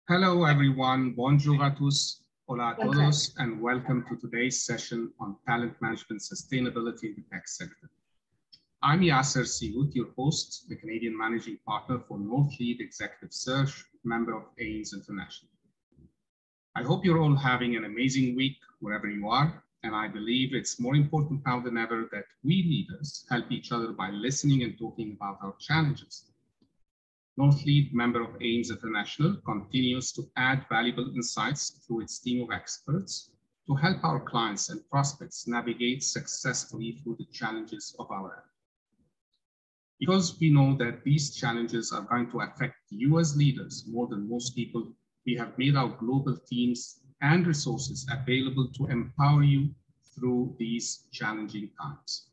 Hello, everyone. Bonjour à tous. Hola a todos, and welcome to today's session on talent management sustainability in the tech sector. I'm Yasser Siout, your host, the Canadian Managing Partner for North Lead Executive Search, member of AIMS International. I hope you're all having an amazing week wherever you are, and I believe it's more important now than ever that we leaders help each other by listening and talking about our challenges. North Lead, member of AIMS International, continues to add valuable insights through its team of experts to help our clients and prospects navigate successfully through the challenges of our era. Because we know that these challenges are going to affect you as leaders more than most people, we have made our global teams and resources available to empower you through these challenging times.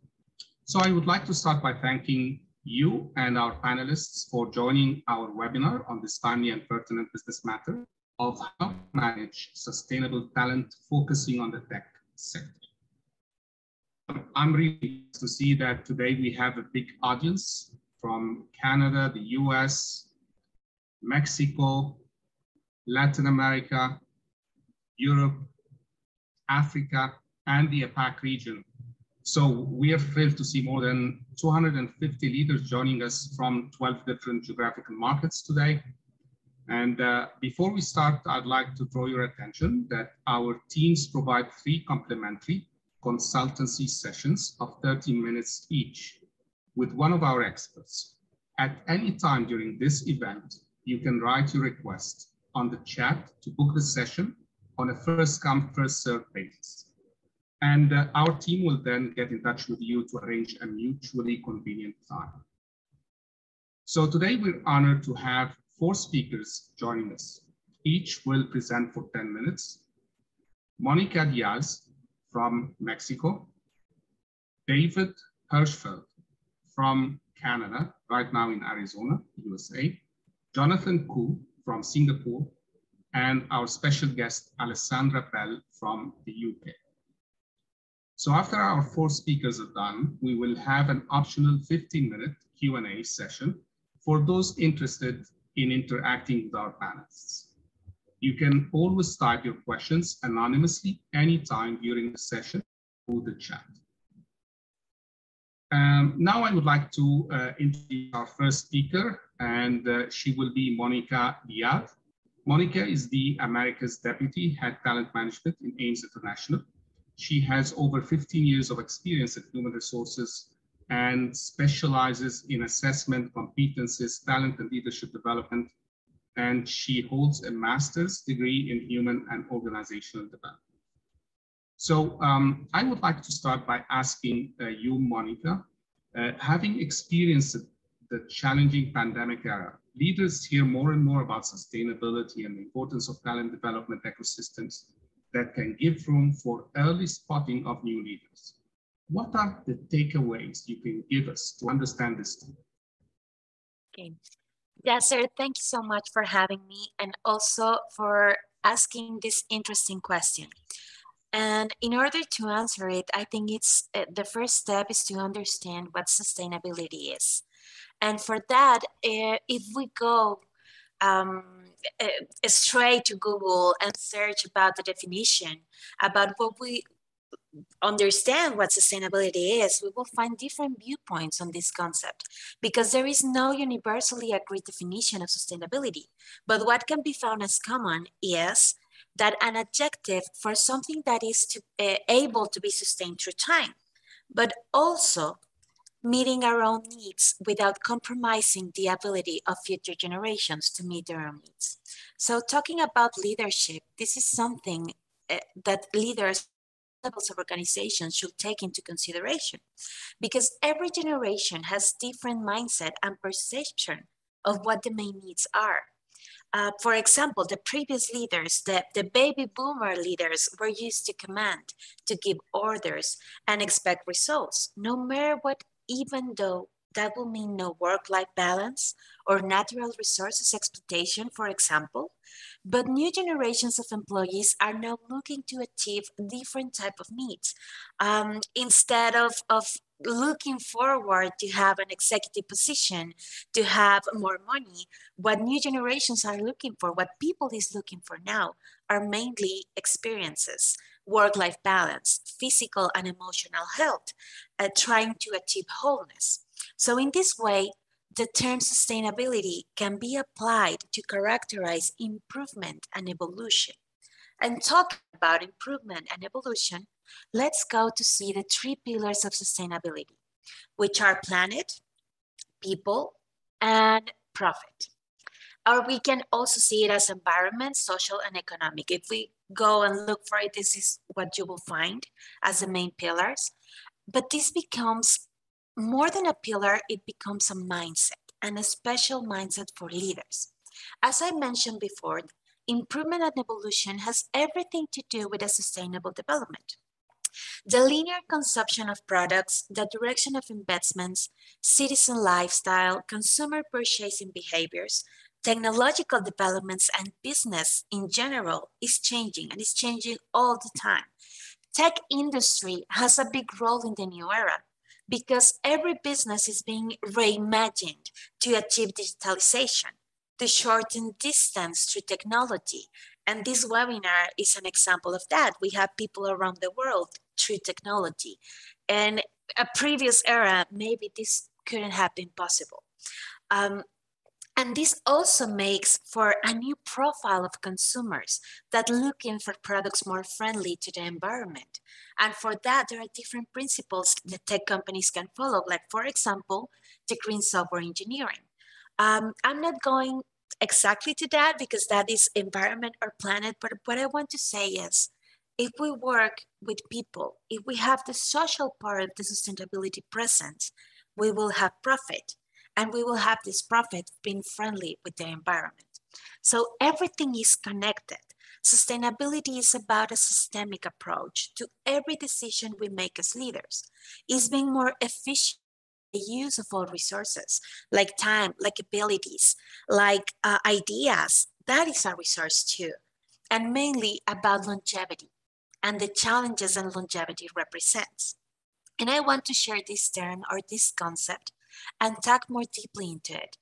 So I would like to start by thanking you and our panelists for joining our webinar on this timely and pertinent business matter of how to manage sustainable talent focusing on the tech sector. I'm really pleased to see that today we have a big audience from Canada, the US, Mexico, Latin America, Europe, Africa, and the APAC region. So we are thrilled to see more than 250 leaders joining us from 12 different geographical markets today. And before we start, I'd like to draw your attention that our teams provide 3 complimentary consultancy sessions of 30 minutes each with one of our experts. At any time during this event, you can write your request on the chat to book the session on a first-come, first-served basis. And our team will then get in touch with you to arrange a mutually convenient time. So today we're honored to have 4 speakers joining us. Each will present for 10 minutes. Monica Diaz from Mexico, David Hirschfeld from Canada, right now in Arizona, USA, Jonathan Khoo from Singapore, and our special guest, Alessandra Bell from the UK. So after our 4 speakers are done, we will have an optional 15-minute Q&A session for those interested in interacting with our panelists. You can always type your questions anonymously anytime during the session through the chat. Now I would like to introduce our first speaker, and she will be Monica Diaz. Monica is the America's Deputy Head Talent Management in AIMS International. She has over 15 years of experience in human resources and specializes in assessment, competencies, talent, and leadership development. And she holds a master's degree in human and organizational development. So I would like to start by asking you, Monica, having experienced the challenging pandemic era, leaders hear more and more about sustainability and the importance of talent development ecosystems that can give room for early spotting of new leaders. What are the takeaways you can give us to understand this? Okay. Yasser, thank you so much for having me and also for asking this interesting question. And in order to answer it, I think it's the first step is to understand what sustainability is. And for that, if we go straight to Google and search about the definition, about what we understand what sustainability is, we will find different viewpoints on this concept because there is no universally agreed definition of sustainability. But what can be found as common is that an adjective for something that is able to be sustained through time, but also meeting our own needs without compromising the ability of future generations to meet their own needs. So talking about leadership, this is something that leaders levels of organizations should take into consideration because every generation has different mindset and perception of what the main needs are. For example, the previous leaders, the baby boomer leaders were used to command, to give orders and expect results, no matter what, even though That will mean no work-life balance or natural resources exploitation, for example. But new generations of employees are now looking to achieve different type of needs. Instead of looking forward to have an executive position, to have more money, what new generations are looking for, what people is looking for now, are mainly experiences, work-life balance, physical and emotional health, trying to achieve wholeness. So in this way, the term sustainability can be applied to characterize improvement and evolution. And talking about improvement and evolution, let's go to see the three pillars of sustainability, which are planet, people, and profit. Or we can also see it as environment, social, and economic. If we go and look for it, this is what you will find as the main pillars. But this becomes more than a pillar, it becomes a mindset, and a special mindset for leaders. As I mentioned before, improvement and evolution has everything to do with a sustainable development. The linear consumption of products, the direction of investments, citizen lifestyle, consumer purchasing behaviors, technological developments, and business in general is changing, and is changing all the time. Tech industry has a big role in the new era because every business is being reimagined to achieve digitalization, to shorten distance through technology. And this webinar is an example of that. We have people around the world through technology. And a previous era, maybe this couldn't have been possible. And this also makes for a new profile of consumers that looking for products more friendly to the environment. And for that, there are different principles that tech companies can follow, like, for example, the green software engineering. I'm not going exactly to that because that is environment or planet, but what I want to say is, if we work with people, if we have the social part of the sustainability present, we will have profit. And we will have this profit being friendly with the environment. So everything is connected. Sustainability is about a systemic approach to every decision we make as leaders. It's being more efficient in the use of all resources, like time, like abilities, like ideas. That is a resource too. And mainly about longevity and the challenges and longevity represents. And I want to share this term or this concept and talk more deeply into it,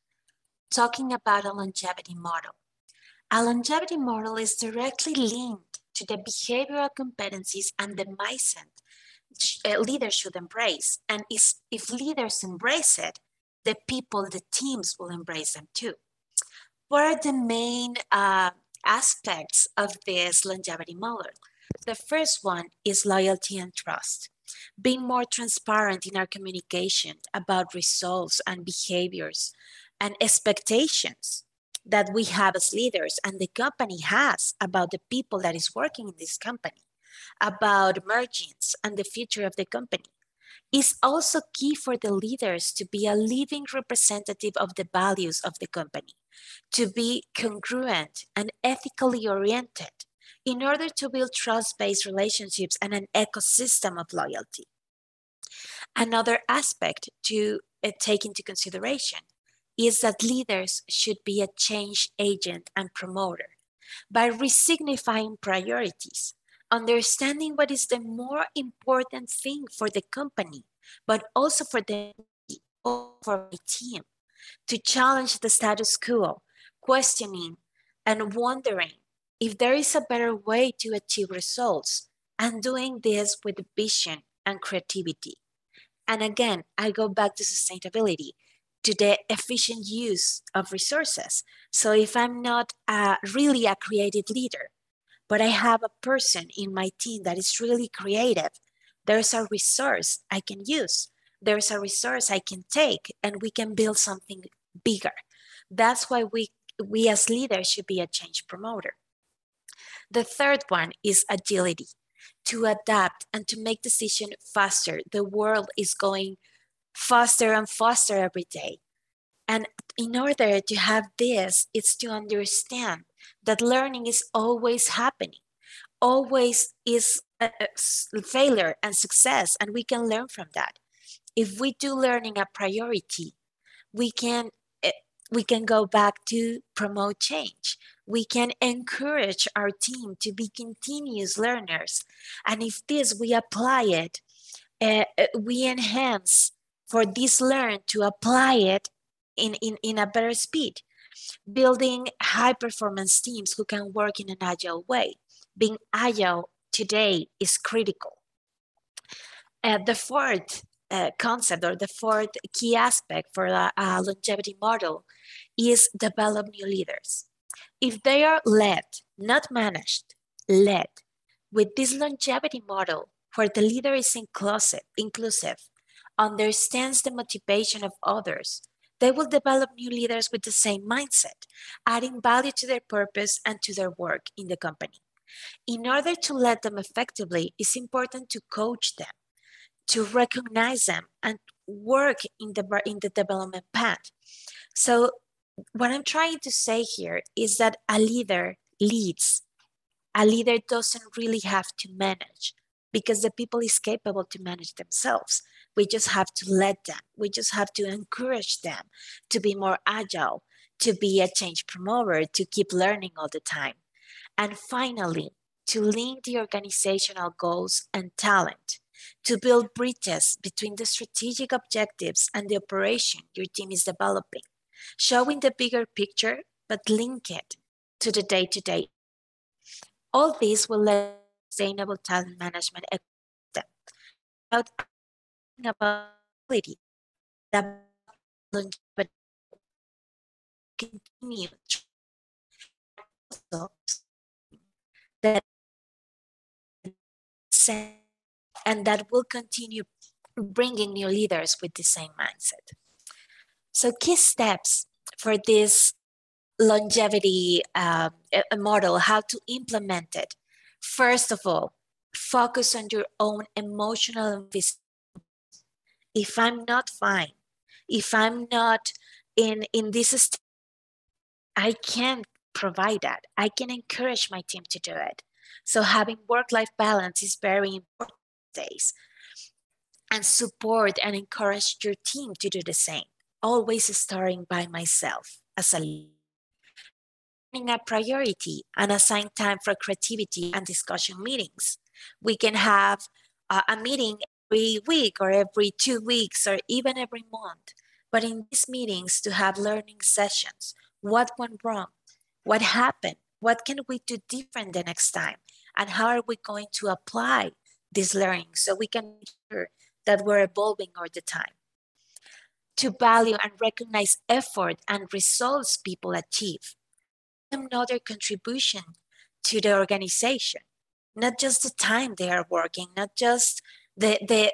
talking about a longevity model. A longevity model is directly linked to the behavioral competencies and the mindset leaders should embrace. And if leaders embrace it, the people, the teams will embrace them too. What are the main aspects of this longevity model? The first one is loyalty and trust. Being more transparent in our communication about results and behaviors and expectations that we have as leaders and the company has about the people that is working in this company, about margins and the future of the company. Is also key for the leaders to be a living representative of the values of the company, to be congruent and ethically oriented in order to build trust-based relationships and an ecosystem of loyalty. Another aspect to take into consideration is that leaders should be a change agent and promoter by resignifying priorities, understanding what is the more important thing for the company, but also for the for my team, to challenge the status quo, questioning and wondering if there is a better way to achieve results, and doing this with vision and creativity. And again, I go back to sustainability, to the efficient use of resources. So if I'm not really a creative leader, but I have a person in my team that is really creative, there's a resource I can use. There's a resource I can take, and we can build something bigger. That's why we as leaders should be a change promoter. The third one is agility, to adapt and to make decisions faster. The world is going faster and faster every day. And in order to have this, it's to understand that learning is always happening, always is a failure and success, and we can learn from that. if we do learning a priority, we can go back to promote change. We can encourage our team to be continuous learners. And if this, we apply it, we enhance for this learn to apply it in a better speed. Building high performance teams who can work in an agile way. Being agile today is critical. The fourth concept, or the fourth key aspect for a longevity model, is develop new leaders. If they are led, not managed, led, with this longevity model where the leader is inclusive, understands the motivation of others, they will develop new leaders with the same mindset, adding value to their purpose and to their work in the company. In order to lead them effectively, it's important to coach them, to recognize them, and work in the development path. So what I'm trying to say here is that a leader leads. A leader doesn't really have to manage, because the people is capable to manage themselves. We just have to let them. We just have to encourage them to be more agile, to be a change promoter, to keep learning all the time. And finally, to link the organizational goals and talent, to build bridges between the strategic objectives and the operation your team is developing, showing the bigger picture, but link it to the day-to-day. All this will lead to sustainable talent management ecosystem. Without asking about quality, about longevity, continue also that and that will continue bringing new leaders with the same mindset. So key steps for this longevity model, how to implement it. First of all, focus on your own emotional and physical. If I'm not fine, if I'm not in this state, I can't provide that. I can encourage my team to do it. So having work-life balance is very important these days. And support and encourage your team to do the same. Always starting by myself as a leader. A priority and assign time for creativity and discussion meetings. We can have a meeting every week or every 2 weeks or even every month. But in these meetings, to have learning sessions. What went wrong? What happened? What can we do different the next time? And how are we going to apply this learning so we can make sure that we're evolving all the time? To value and recognize effort and results people achieve. Them know their contribution to the organization, not just the time they are working, not just the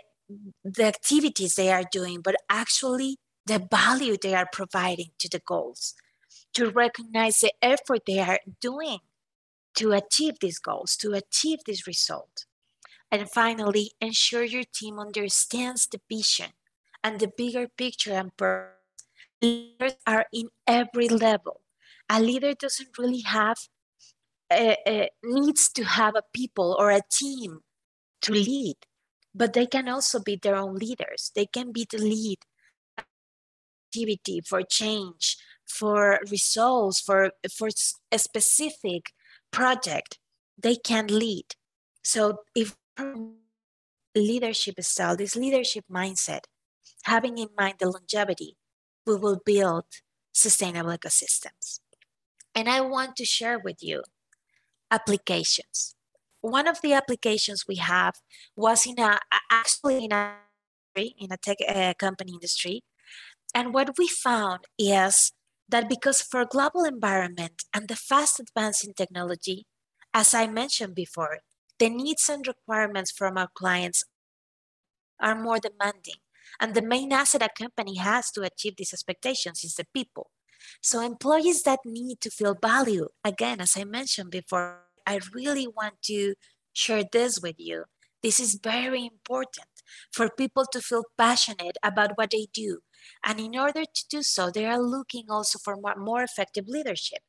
activities they are doing, but actually the value they are providing to the goals. To recognize the effort they are doing to achieve these goals, to achieve this result. And finally, ensure your team understands the vision and the bigger picture and purpose. Leaders are in every level. A leader doesn't really have, needs to have a people or a team to lead, but they can also be their own leaders. They can be the lead activity for change, for results, for a specific project. They can lead. So if leadership style, this leadership mindset, having in mind the longevity, we will build sustainable ecosystems. And I want to share with you applications. One of the applications we have was actually in a tech company industry. And what we found is that because for global environment and the fast advancing technology, as I mentioned before, the needs and requirements from our clients are more demanding. And the main asset a company has to achieve these expectations is the people. So employees that need to feel value, again, as I mentioned before, I really want to share this with you. This is very important for people to feel passionate about what they do. And in order to do so, they are looking also for more effective leadership.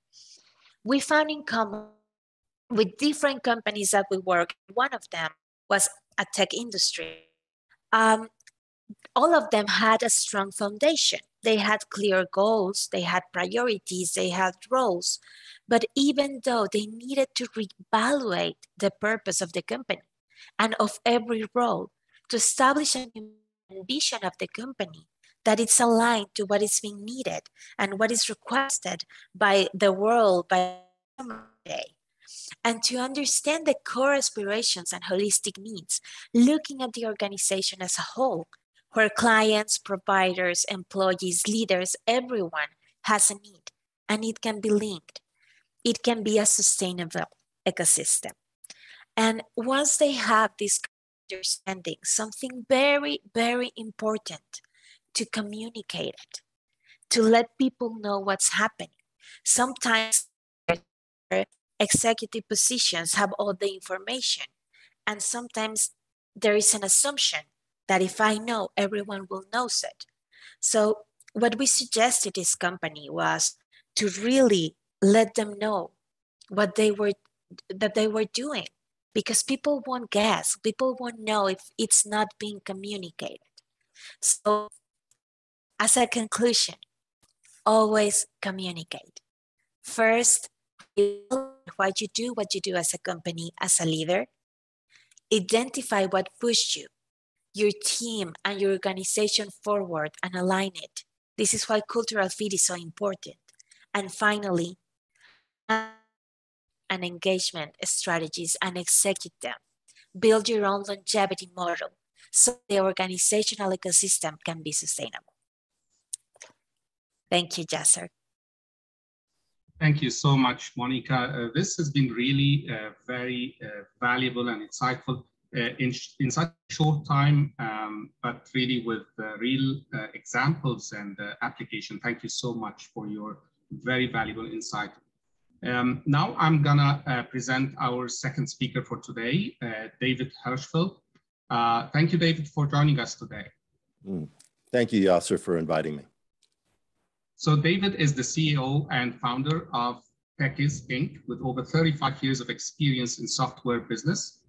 We found in common with different companies that we work, one of them was a tech industry. all of them had a strong foundation. They had clear goals, they had priorities, they had roles. But even though they needed to reevaluate the purpose of the company and of every role to establish a new vision of the company that it's aligned to what is being needed and what is requested by the world, by today, and to understand the core aspirations and holistic needs, looking at the organization as a whole, where clients, providers, employees, leaders, everyone has a need, and it can be linked. It can be a sustainable ecosystem. And once they have this understanding, something very, very important, to communicate it, to let people know what's happening. Sometimes executive positions have all the information, and sometimes there is an assumption that if I know, everyone will know it. So what we suggested this company was to really let them know what they were doing, because people won't guess, people won't know if it's not being communicated. So as a conclusion, always communicate. First, why you do what you do as a company, as a leader. Identify what pushed you, your team, and your organization forward, and align it. This is why cultural fit is so important. And finally, and engagement strategies and execute them. Build your own longevity model so the organizational ecosystem can be sustainable. Thank you, Jasser. Thank you so much, Monica. This has been really very valuable and insightful in such a short time, but really with real examples and application. Thank you so much for your very valuable insight. Now I'm gonna present our second speaker for today, David Hirschfeld. Thank you, David, for joining us today. Thank you, Yasser, for inviting me. So David is the CEO and founder of Tekyz, Inc., with over 35 years of experience in software business,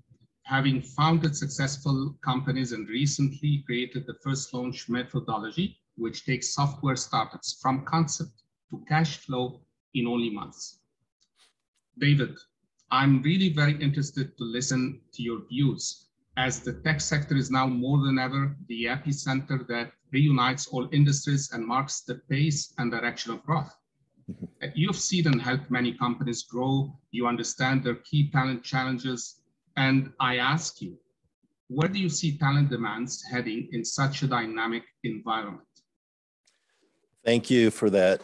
having founded successful companies and recently created the first launch methodology, which takes software startups from concept to cash flow in only months. David, I'm really very interested to listen to your views, as the tech sector is now more than ever the epicenter that reunites all industries and marks the pace and direction of growth. You've seen and helped many companies grow. You understand their key talent challenges. And I ask you, where do you see talent demands heading in such a dynamic environment? Thank you for that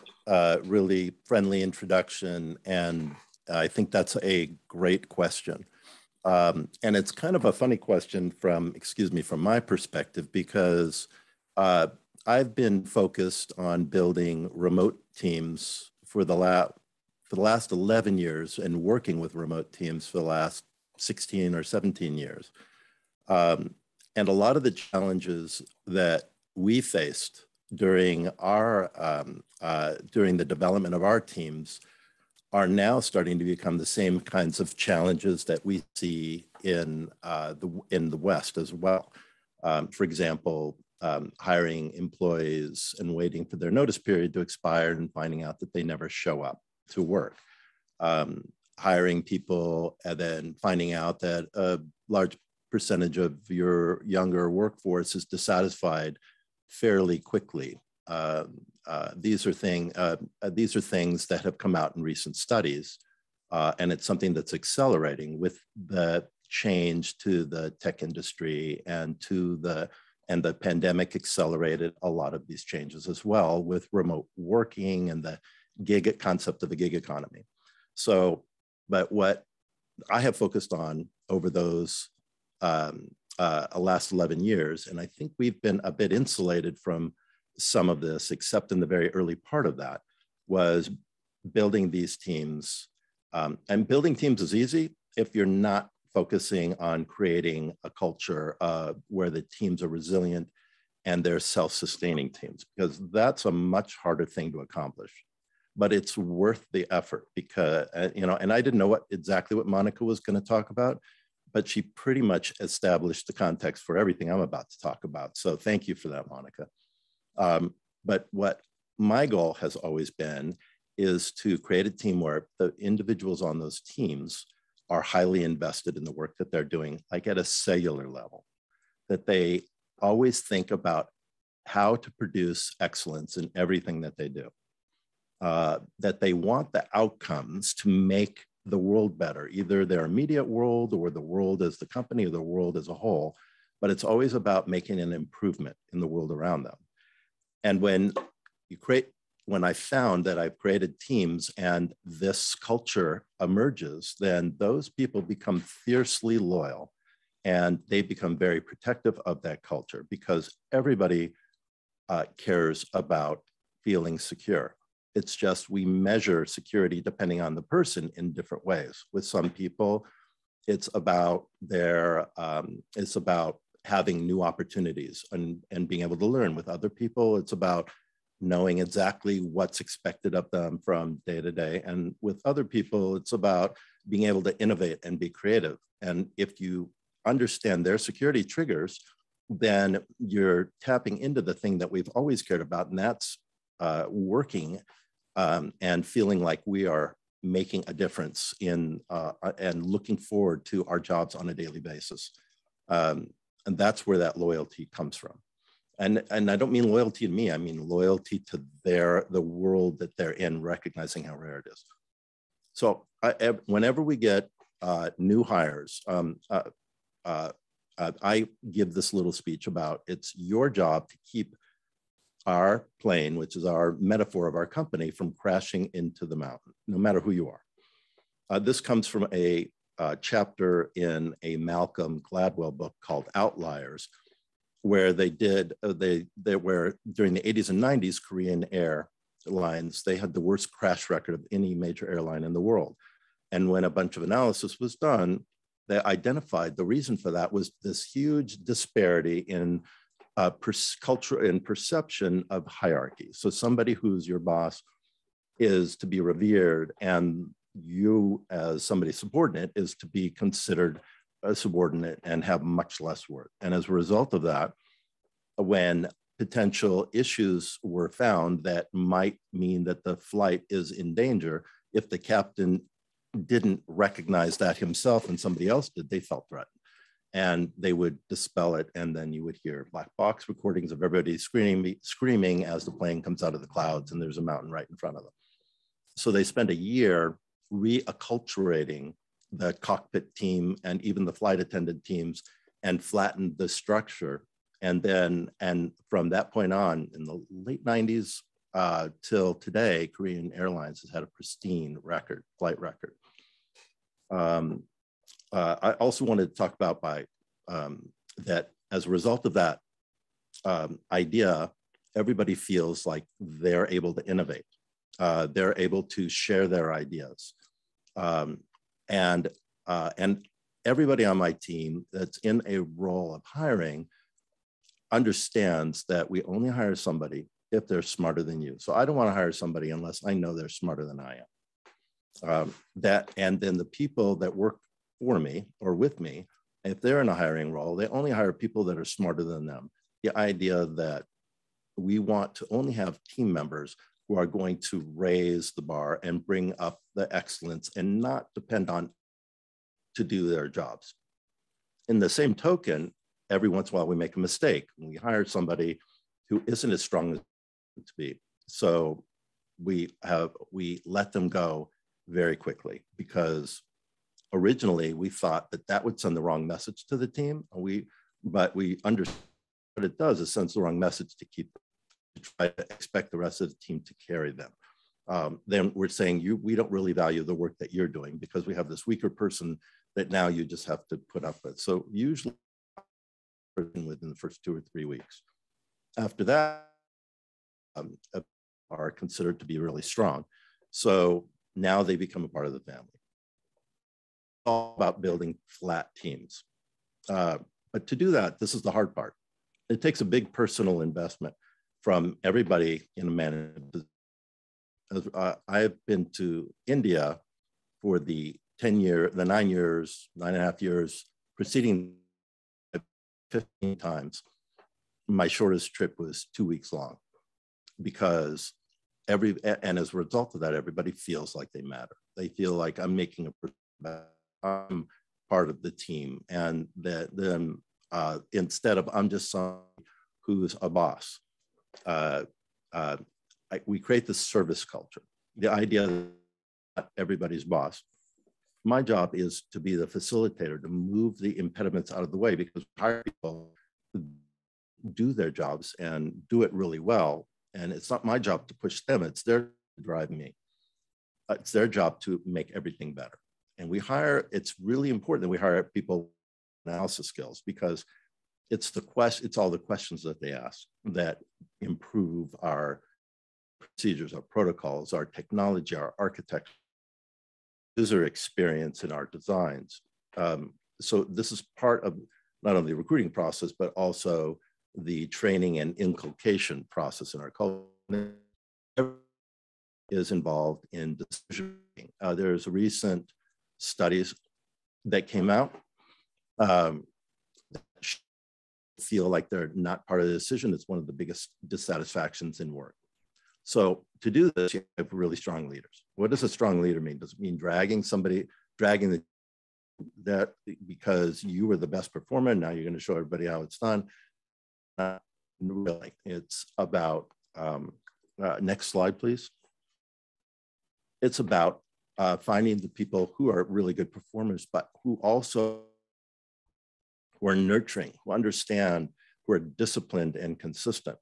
really friendly introduction. And I think that's a great question. And it's kind of a funny question from my perspective, because I've been focused on building remote teams for the last 11 years and working with remote teams for the last 16 or 17 years. And a lot of the challenges that we faced during the development of our teams are now starting to become the same kinds of challenges that we see in the West as well. For example, hiring employees and waiting for their notice period to expire and finding out that they never show up to work. Hiring people and then finding out that a large percentage of your younger workforce is dissatisfied fairly quickly. These are things that have come out in recent studies, and it's something that's accelerating with the change to the tech industry, and the pandemic accelerated a lot of these changes as well, with remote working and the concept of the gig economy. So, but what I have focused on over those last 11 years, and I think we've been a bit insulated from some of this, except in the very early part of that, was building these teams. And building teams is easy if you're not focusing on creating a culture where the teams are resilient and they're self-sustaining teams, because that's a much harder thing to accomplish. But it's worth the effort, because, and I didn't know exactly what Monica was going to talk about, but she pretty much established the context for everything I'm about to talk about. So thank you for that, Monica. But what my goal has always been is to create a team where the individuals on those teams are highly invested in the work that they're doing, like at a cellular level, that they always think about how to produce excellence in everything that they do, that they want the outcomes to make the world better, either their immediate world or the world as the company or the world as a whole, but it's always about making an improvement in the world around them. And when I found that I've created teams and this culture emerges, then those people become fiercely loyal and they become very protective of that culture because everybody cares about feeling secure. It's just we measure security depending on the person in different ways. With some people, it's about having new opportunities and being able to learn. With other people, it's about knowing exactly what's expected of them from day to day. And with other people, it's about being able to innovate and be creative. And if you understand their security triggers, then you're tapping into the thing that we've always cared about, and that's working and feeling like we are making a difference in and looking forward to our jobs on a daily basis. And that's where that loyalty comes from. And I don't mean loyalty to me, I mean loyalty to the world that they're in, recognizing how rare it is. So whenever we get new hires, I give this little speech about it's your job to keep our plane, which is our metaphor of our company, from crashing into the mountain, no matter who you are. This comes from a chapter in a Malcolm Gladwell book called Outliers, where they were during the 80s and 90s, Korean Airlines, they had the worst crash record of any major airline in the world. And when a bunch of analysis was done, they identified the reason for that was this huge disparity in culture and perception of hierarchy. So somebody who's your boss is to be revered, and you as somebody subordinate is to be considered a subordinate and have much less worth. And as a result of that, when potential issues were found that might mean that the flight is in danger, if the captain didn't recognize that himself and somebody else did, they felt threatened. And they would dispel it, and then you would hear black box recordings of everybody screaming as the plane comes out of the clouds and there's a mountain right in front of them. So they spent a year reacculturating the cockpit team and even the flight attendant teams and flattened the structure. And from that point on, in the late 90s till today, Korean Airlines has had a pristine flight record. I also wanted to talk about that as a result of that idea, everybody feels like they're able to innovate. They're able to share their ideas. And everybody on my team that's in a role of hiring understands that we only hire somebody if they're smarter than you. So I don't want to hire somebody unless I know they're smarter than I am. And then the people that work for me or with me, if they're in a hiring role, they only hire people that are smarter than them. The idea that we want to only have team members who are going to raise the bar and bring up the excellence and not depend on to do their jobs. In the same token, every once in a while we make a mistake. We hire somebody who isn't as strong as to be. So we let them go very quickly because originally we thought that would send the wrong message to the team. But we understand what it does is sends the wrong message to try to expect the rest of the team to carry them. Then we're saying we don't really value the work that you're doing because we have this weaker person that now you just have to put up with. So usually within the first 2 or 3 weeks. After that, are considered to be really strong. So now they become a part of the family. It's all about building flat teams. But to do that, this is the hard part. It takes a big personal investment from everybody in a management. I've been to India for the 9.5 years preceding 15 times, my shortest trip was 2 weeks long, because and as a result of that, everybody feels like they matter. They feel like I'm making I'm part of the team, and that then instead of I'm just someone who's a boss, we create this service culture. The idea that not everybody's boss. My job is to be the facilitator, to move the impediments out of the way, because hire people do their jobs and do it really well. And it's not my job to push them, it's their to drive me. It's their job to make everything better. And we hire, it's really important that we hire people with analysis skills, because it's all the questions that they ask that improve our procedures, our protocols, our technology, our architecture, user experience in our designs. So this is part of not only the recruiting process, but also the training and inculcation process in our culture is involved in decision making. There's recent studies that came out that feel like they're not part of the decision. It's one of the biggest dissatisfactions in work. So to do this, you have really strong leaders. What does a strong leader mean? Does it mean dragging that because you were the best performer, and now you're going to show everybody how it's done? Really, it's about, next slide, please. It's about finding the people who are really good performers, but who are nurturing, who understand, who are disciplined and consistent.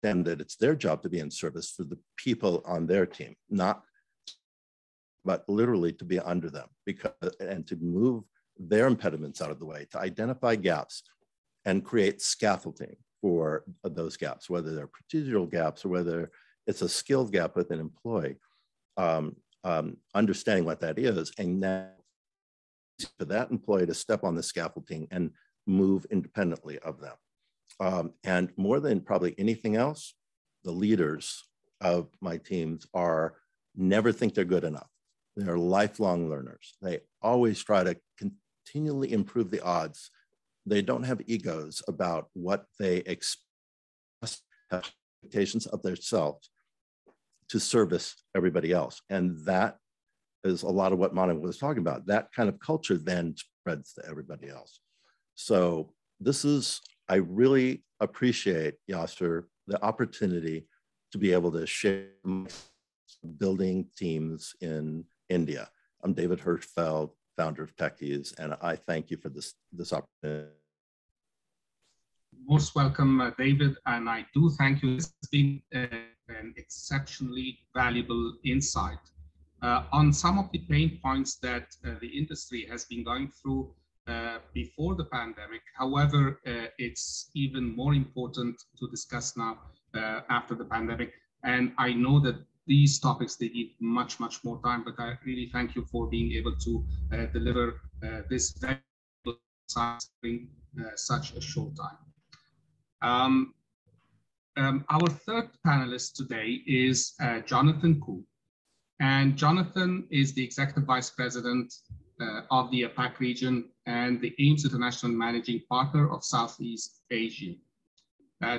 And that it's their job to be in service for the people on their team, but literally to be under them, and to move their impediments out of the way, to identify gaps and create scaffolding for those gaps, whether they're procedural gaps or whether it's a skill gap with an employee, understanding what that is, and now for that employee to step on the scaffolding and move independently of them. And more than probably anything else, the leaders of my teams never think they're good enough. They're lifelong learners. They always try to continually improve the odds. They don't have egos about what they expect, have expectations of themselves to service everybody else. And that is a lot of what Monica was talking about. That kind of culture then spreads to everybody else. So I really appreciate, Yasser, the opportunity to be able to share building teams in India. I'm David Hirschfeld, founder of Tekyz, and I thank you for this opportunity. Most welcome, David, and I do thank you. It's been an exceptionally valuable insight on some of the pain points that the industry has been going through before the pandemic. However, it's even more important to discuss now after the pandemic. And I know that these topics, they need much, much more time, but I really thank you for being able to deliver this very science in such a short time. Our third panelist today is Jonathan Khoo. And Jonathan is the Executive Vice President of the APAC region and the AIMS International Managing Partner of Southeast Asia.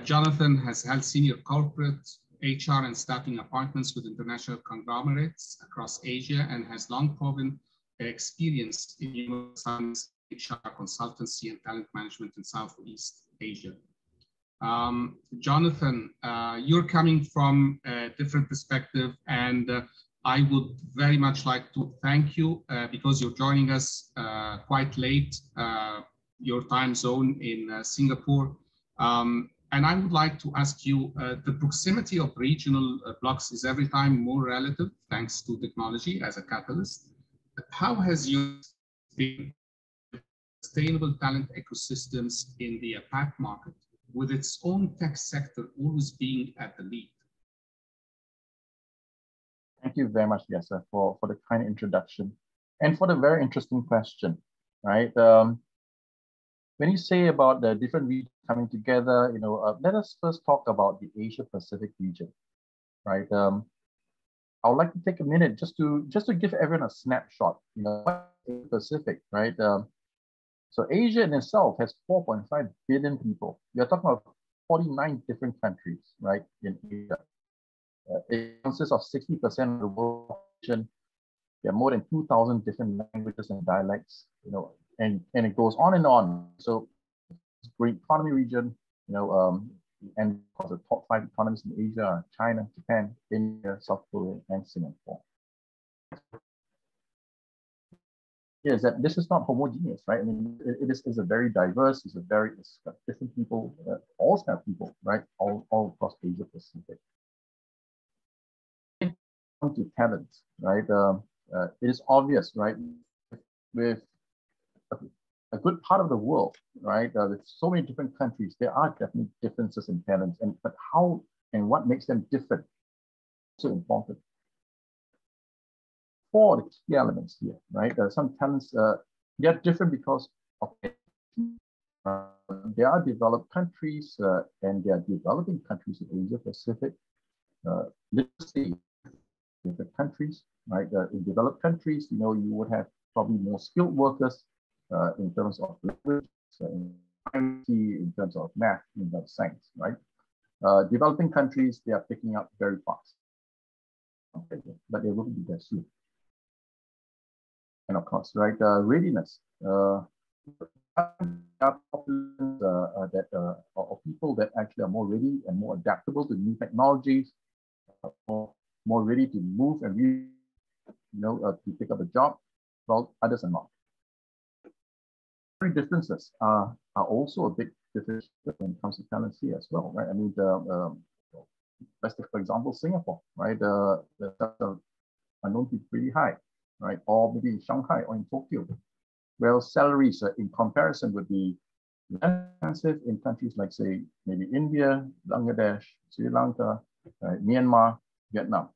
Jonathan has held senior corporate, HR and staffing appointments with international conglomerates across Asia and has long proven experience in human science, HR consultancy and talent management in Southeast Asia. Jonathan, you're coming from a different perspective, and I would very much like to thank you because you're joining us quite late, your time zone in Singapore. And I would like to ask you, the proximity of regional blocks is every time more relative thanks to technology as a catalyst. How has your sustainable talent ecosystems in the APAC market with its own tech sector always being at the lead? Thank you very much, Yasser, for the kind introduction and for the very interesting question, right? When you say about the different regions coming together, let us first talk about the Asia Pacific region, right? I would like to take a minute just to give everyone a snapshot, Asia Pacific, right? So Asia in itself has 4.5 billion people. You're talking about 49 different countries, right, in Asia. It consists of 60% of the world population. There are more than 2,000 different languages and dialects, you know, and it goes on and on. So it's a great economy region, you know, and of course, the top 5 economies in Asia are China, Japan, India, South Korea, and Singapore. Is that this is not homogeneous, right? I mean, it is a very diverse, it's got different people, all kind of people, right? All across Asia Pacific. To talent, right? It is obvious, right? With a good part of the world, right? With so many different countries, there are definitely differences in talents, but how and what makes them different is so important. 4 the key elements here, right? Some talents, they are different because of there are developed countries and there are developing countries in Asia Pacific. Let's say different countries, right? In developed countries, you know, you would have probably more skilled workers in terms of language, in terms of math, in terms of science, right? Developing countries, they are picking up very fast, but they will be there soon. And of course, right, readiness. Of people that actually are more ready and more adaptable to new technologies, more ready to move and to pick up a job, while others are not. Differences are also a big difference when it comes to talents here as well, right? I mean, let's take, for example, Singapore, right? The are known to be pretty high, right? Or maybe in Shanghai or in Tokyo, where salaries in comparison would be expensive in countries like, say, maybe India, Bangladesh, Sri Lanka, Myanmar, Vietnam.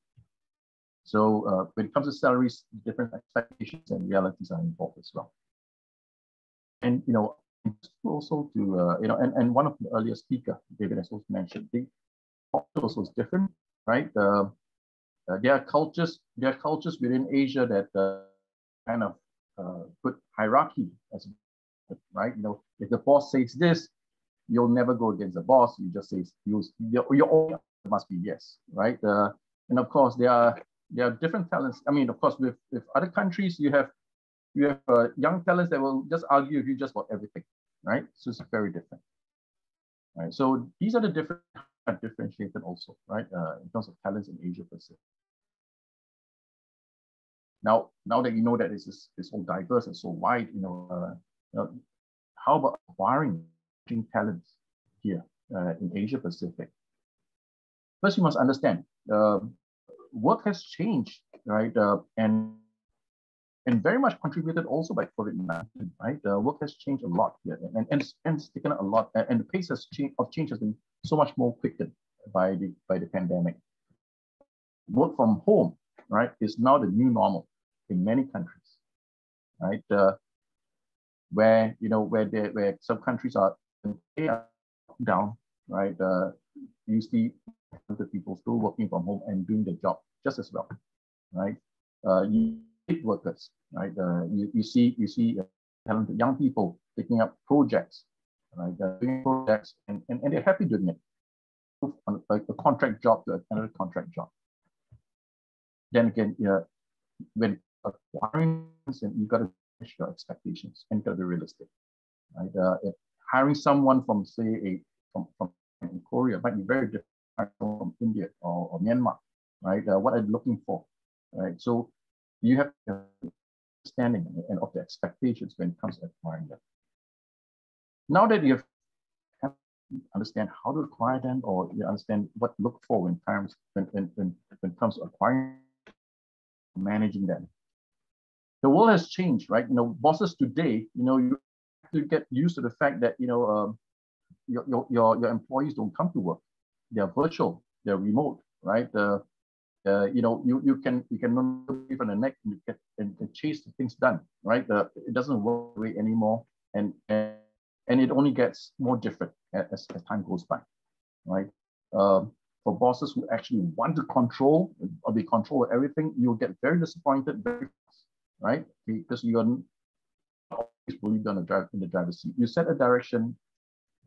So when it comes to salaries, different expectations and realities are involved as well. And, you know, also to, and one of the earlier speakers, David has also mentioned, the culture also is different, right? There are cultures within Asia that kind of put hierarchy as right. You know, if the boss says this, you'll never go against the boss. You just say your only must be yes, right? And of course there are different talents. I mean, of course, with other countries, you have young talents that will just argue with you just about everything, right? So it's very different, right? So these are the differentiated also, right? In terms of talents in Asia Pacific. Now that you know that it's so diverse and so wide, how about acquiring talents here in Asia Pacific? First, you must understand work has changed, right? And very much contributed also by COVID-19, right? Work has changed a lot here, and it's taken a lot, and the pace of change has been so much more quickened by the pandemic. Work from home, right, is now the new normal in many countries, right? Where some countries are down, right? You see the people still working from home and doing their job just as well, right? Workers, right? You see talented young people picking up projects, right? Doing projects and they're happy doing it. On like a contract job to another contract job. Then again, when acquiring, you got to manage your expectations and got to be realistic, right? Hiring someone from, say, from Korea might be very different from India or Myanmar, right? What are you looking for, right? So you have understanding and of the expectations when it comes to acquiring them. Now that you have understand how to acquire them, or you understand what to look for when it comes to acquiring, managing them. The world has changed, right? You know, bosses today, you have to get used to the fact that your employees don't come to work. They're virtual, they're remote, right? You can give on the neck and chase the things done, right? It doesn't work away anymore, and it only gets more different as time goes by, right? For bosses who actually want to control or be control everything, you'll get very disappointed very fast, right? Because you're not fully done in the driver's seat. You set a direction,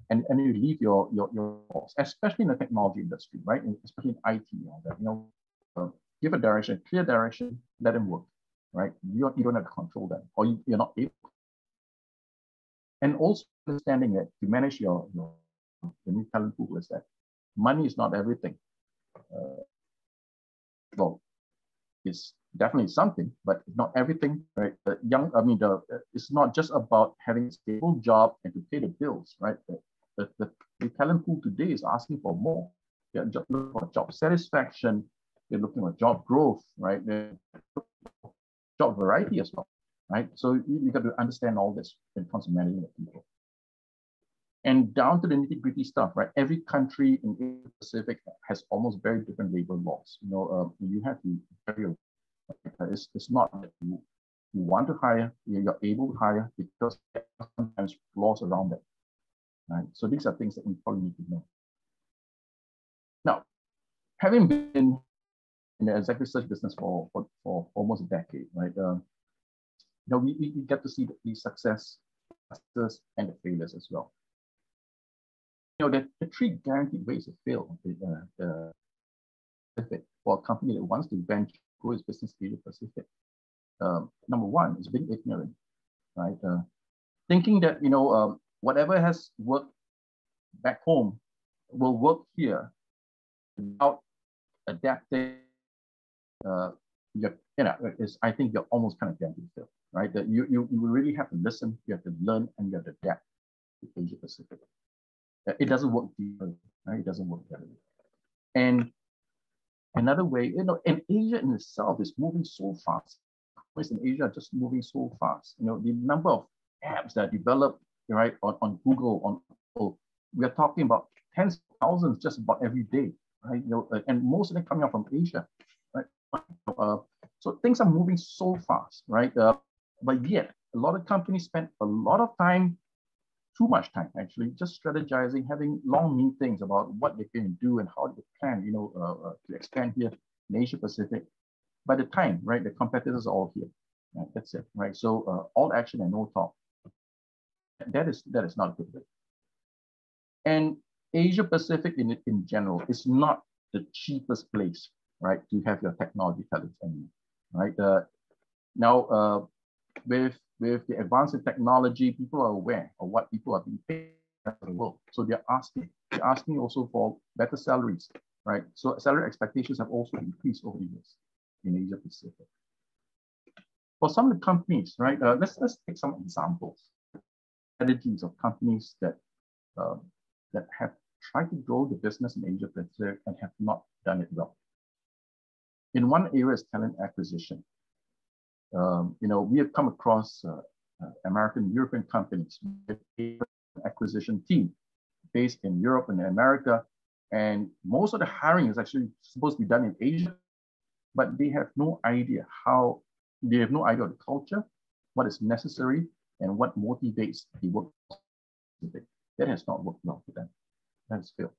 and you leave your boss, especially in the technology industry, right? Especially in IT, all that. Give a direction, clear direction, let them work, right? You don't have to control them, or you're not able. And also understanding that to manage your new talent pool is that money is not everything. Well, it's definitely something, but not everything, right? It's not just about having a stable job and to pay the bills, right? The talent pool today is asking for more. They're looking for job satisfaction. They're looking for job growth, right? Job variety as well, right? So you got to understand all this when it comes to managing the people. And down to the nitty-gritty stuff, right? Every country in the Pacific has almost very different labor laws. You have to be very. It's not that you want to hire, you're able to hire, because there are sometimes laws around that. Right? So these are things that we probably need to know. Now, having been in the executive search business for almost a decade, right? We get to see the successes and the failures as well. The three guaranteed ways to fail for a company that wants to venture grow its business in Asia Pacific. Number one is being ignorant, right? Thinking that whatever has worked back home will work here without adapting. I think you're almost kind of guaranteed to fail, right? That you really have to listen, you have to learn, and you have to adapt to Asia Pacific. It doesn't work deeper, right? It doesn't work better. And another way, and Asia in itself is moving so fast. In Asia are just moving so fast. The number of apps that are developed, right, on Google, on Apple, we are talking about tens of thousands just about every day, right? And most of them coming out from Asia, right? So things are moving so fast, right? But yet, a lot of companies spend a lot of time, too much time actually, just strategizing, having long meetings about what they can do and how they plan, to expand here in Asia Pacific. By the time, right, the competitors are all here. Right? That's it, right? So all action and no talk. That is not a good way. And Asia Pacific in general is not the cheapest place, right, to have your technology talents anymore, right? Now, with the advance in technology, people are aware of what people are being paid in the world. So they're asking also for better salaries, right? So salary expectations have also increased over the years in Asia Pacific. For some of the companies, right? Let's take some examples, strategies of companies that have tried to grow the business in Asia Pacific and have not done it well. In one area is talent acquisition. We have come across American, European companies with an acquisition team based in Europe and America, and most of the hiring is actually supposed to be done in Asia, but they have no idea of the culture, what is necessary, and what motivates the work. That has not worked well for them. That has failed.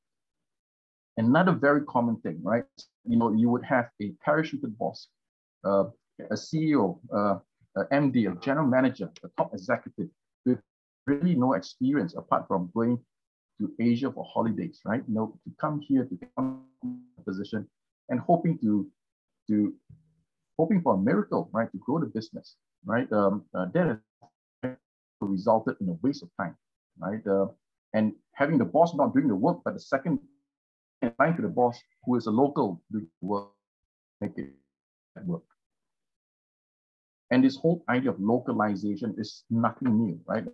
Another very common thing, right? You would have a parachuted boss, a CEO, MD, a general manager, a top executive with really no experience apart from going to Asia for holidays, right? To come here to come in a position and hoping for a miracle, right, to grow the business, right? That has resulted in a waste of time, right? And having the boss not doing the work, but the second in line to the boss who is a local doing the work, make it work. And this whole idea of localization is nothing new, right?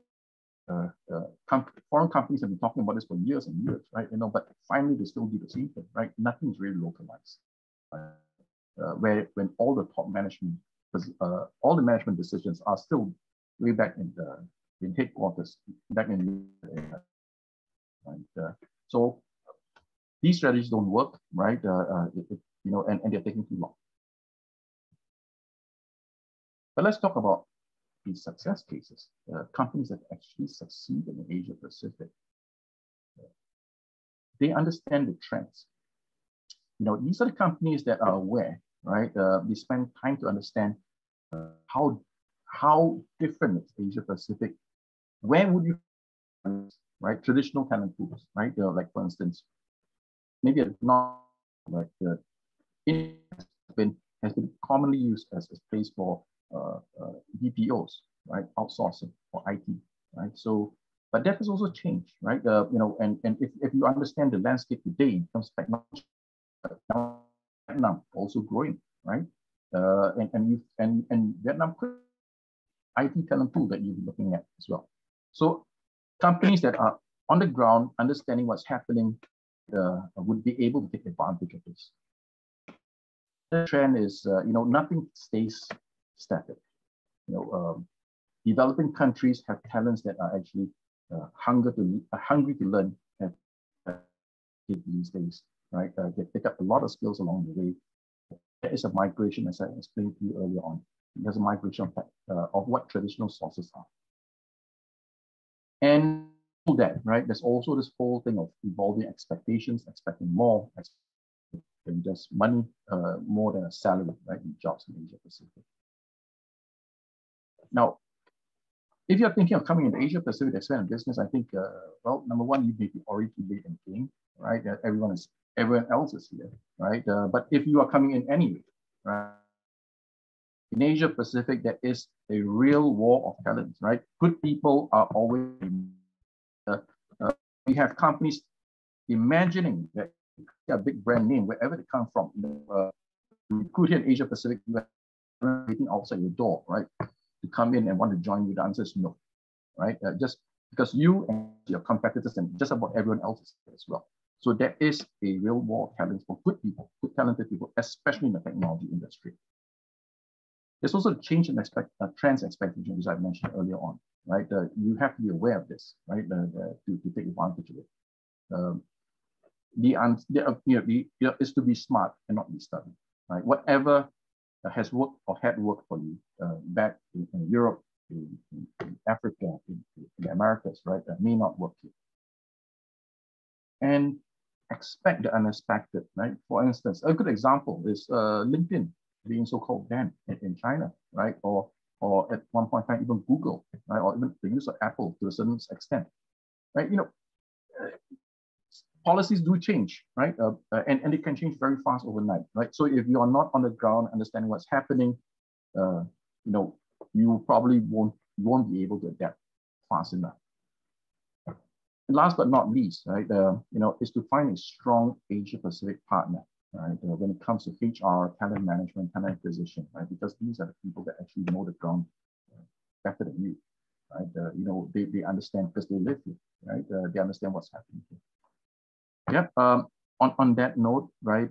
Foreign companies have been talking about this for years and years, right? But finally they still do the same thing, right? Nothing's really localized. When all the top management, all the management decisions are still way back in headquarters, back in so these strategies don't work, right? And they're taking too long. But let's talk about the success cases, companies that actually succeed in Asia Pacific. They understand the trends. These are the companies that are aware, right? They spend time to understand how how different is Asia Pacific? Where would you find, right, traditional talent pools, right? Like for instance, maybe a not like has been commonly used as a place for BPOs, right? Outsourcing for IT, right? So, but that has also changed, right? And if you understand the landscape today in terms of technology, Vietnam also growing, right? And Vietnam could IT talent pool that you'll be looking at as well. So companies that are on the ground, understanding what's happening, would be able to take advantage of this. The trend is, nothing stays static. Developing countries have talents that are actually hungry to learn these days, right? They pick up a lot of skills along the way. There is a migration, as I explained to you earlier on. There's a migration of what traditional sources are. And that, right? There's also this whole thing of evolving expectations, expecting more than just money, more than a salary, right? In jobs in Asia Pacific. Now, if you're thinking of coming into Asia Pacific to expand a business, I think, well, number one, you may be already late in the game, right? Everyone else is here, right? But if you are coming in anyway, right? In Asia Pacific, there is a real war of talents, right? Good people are always. We have companies imagining that a big brand name wherever they come from. Recruit here in Asia Pacific, you are waiting outside your door, right? To come in and want to join you, the answer is no, right? Just because you and your competitors and just about everyone else is there as well. So there is a real war of talents for good people, good talented people, especially in the technology industry. There's also a change in trends expectations, as I mentioned earlier on, right? You have to be aware of this, right? To take advantage of it. The answer is to be smart and not be stubborn, right? Whatever has worked or had worked for you back in Europe, in Africa, in the Americas, right? That may not work here. And expect the unexpected, right? For instance, a good example is LinkedIn being so-called banned in China, right? Or at one point in time, even Google, right? Or even the use of Apple to a certain extent, right? Policies do change, right? And they can change very fast overnight, right? So if you are not on the ground understanding what's happening, you probably won't be able to adapt fast enough. And last but not least, right? Is to find a strong Asia Pacific partner, right? When it comes to HR, talent management, talent acquisition, right? Because these are the people that actually know the ground better than you, right? They understand because they live here, right? They understand what's happening here. Yep. On that note, right?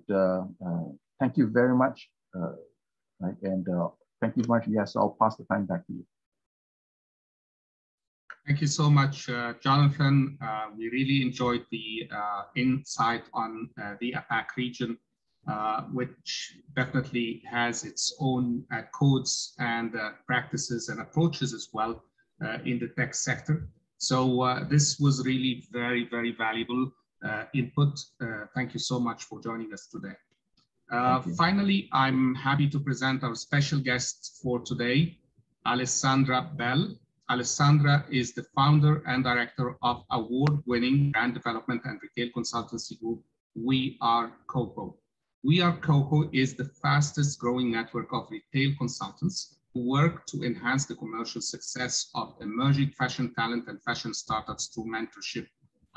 Thank you very much, right? And thank you very much. Yes, I'll pass the time back to you. Thank you so much, Jonathan. We really enjoyed the insight on the APAC region, which definitely has its own codes and practices and approaches as well in the tech sector. So this was really very, very valuable input. Thank you so much for joining us today. Finally, I'm happy to present our special guest for today, Alessandra Bell. Alessandra is the founder and director of award-winning brand development and retail consultancy group, We Are Khoo. We Are Khoo is the fastest growing network of retail consultants who work to enhance the commercial success of emerging fashion talent and fashion startups through mentorship,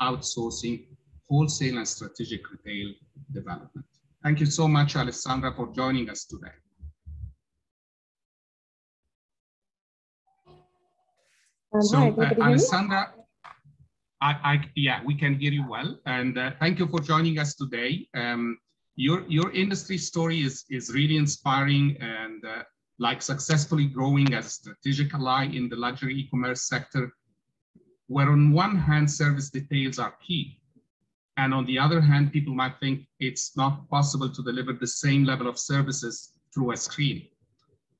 outsourcing, wholesale and strategic retail development. Thank you so much, Alessandra, for joining us today. So, Alessandra, yeah, we can hear you well, and thank you for joining us today. Your industry story is really inspiring and like successfully growing as a strategic ally in the luxury e-commerce sector, where on one hand, service details are key, and on the other hand, people might think it's not possible to deliver the same level of services through a screen.